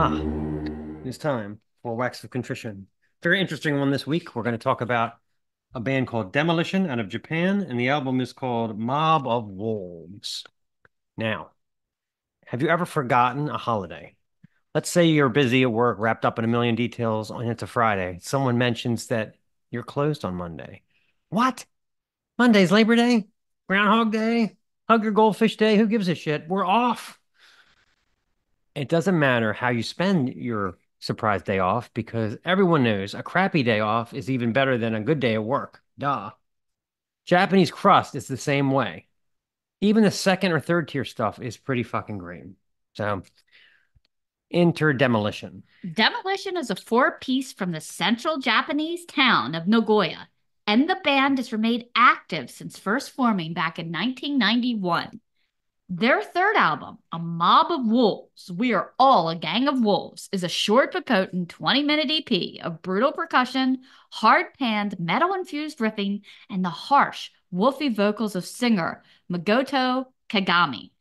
Ah, it's time for Wax of Contrition. Very interesting one this week. We're going to talk about a band called Demolition out of Japan, and the album is called Mob of Wolves. Now, have you ever forgotten a holiday? Let's say you're busy at work, wrapped up in a million details, and it's a Friday. Someone mentions that you're closed on Monday. What? Monday's Labor Day? Groundhog Day? Hug your goldfish day? Who gives a shit? We're off. It doesn't matter how you spend your surprise day off because everyone knows a crappy day off is even better than a good day at work. Duh. Japanese crust is the same way. Even the second or third tier stuff is pretty fucking great. So, enter Demolition. Demolition is a four-piece from the central Japanese town of Nagoya, and the band has remained active since first forming back in 1991. Their third album, A Mob of Wolves, We Are All a Gang of Wolves, is a short but potent 20-minute EP of brutal percussion, hard-panned, metal-infused riffing, and the harsh, wolfy vocals of singer Magoto Kagami.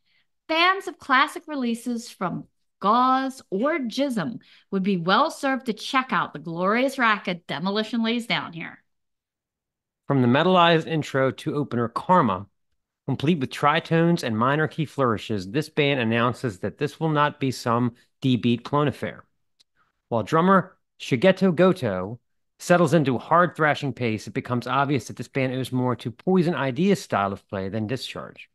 Fans of classic releases from Gauze or Jism would be well served to check out the glorious racket Demolition lays down here. From the metalized intro to opener Karma, complete with tritones and minor key flourishes, this band announces that this will not be some D-beat clone affair. While drummer Shigeto Goto settles into a hard thrashing pace, it becomes obvious that this band owes more to Poison Idea's style of play than Discharge.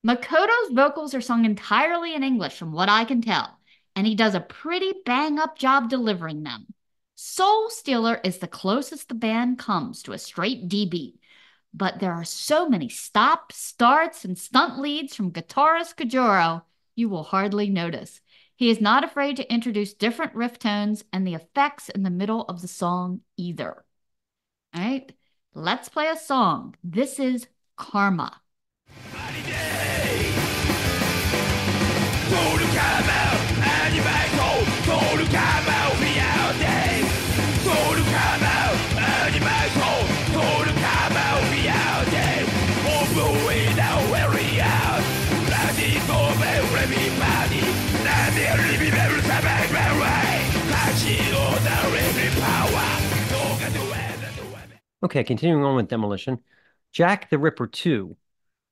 Makoto's vocals are sung entirely in English from what I can tell, and he does a pretty bang-up job delivering them. Soul Stealer is the closest the band comes to a straight D beat, but there are so many stops, starts, and stunt leads from guitarist Kojuro, you will hardly notice. He is not afraid to introduce different riff tones and the effects in the middle of the song either. All right, let's play a song. This is Karma. Okay, continuing on with Demolition. Jack the Ripper 2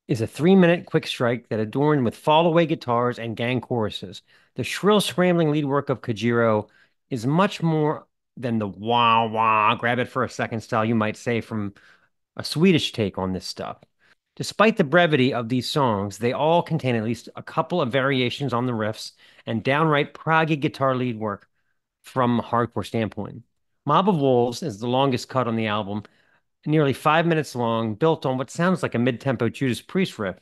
is a 3-minute quick strike that adorned with fall-away guitars and gang choruses. The shrill, scrambling lead work of Kojiro is much more than the wah-wah, grab it for a second style you might say from a Swedish take on this stuff. Despite the brevity of these songs, they all contain at least a couple of variations on the riffs and downright proggy guitar lead work from a hardcore standpoint. Mob of Wolves is the longest cut on the album, nearly 5 minutes long, built on what sounds like a mid-tempo Judas Priest riff.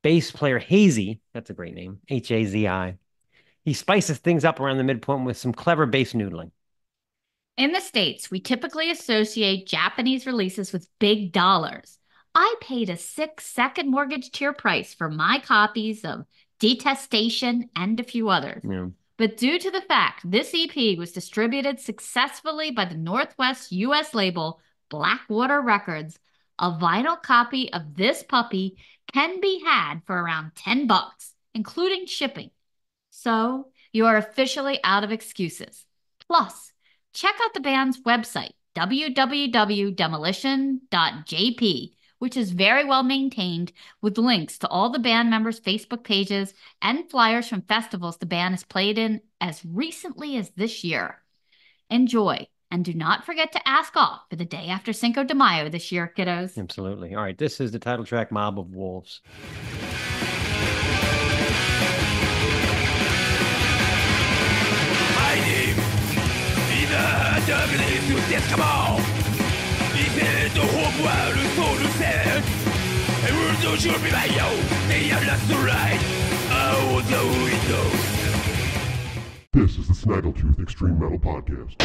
Bass player Hazy, that's a great name, Hazi. He spices things up around the midpoint with some clever bass noodling. In the States, we typically associate Japanese releases with big dollars. I paid a 6-second mortgage tier price for my copies of Detestation and a few others. Yeah. But due to the fact this EP was distributed successfully by the Northwest US label Blackwater Records, a vinyl copy of this puppy can be had for around $10, including shipping. So you are officially out of excuses. Plus, check out the band's website, www.demolition.jp, which is very well maintained with links to all the band members' Facebook pages and flyers from festivals the band has played in as recently as this year. Enjoy, and do not forget to ask off for the day after Cinco de Mayo this year, kiddos. Absolutely. All right, this is the title track, Mob of Wolves. My name is Decay. It's the whole world is full of sense. And we're so sure be my yo. They have lost the right out the window. This is the Snaggletooth Extreme Metal Podcast.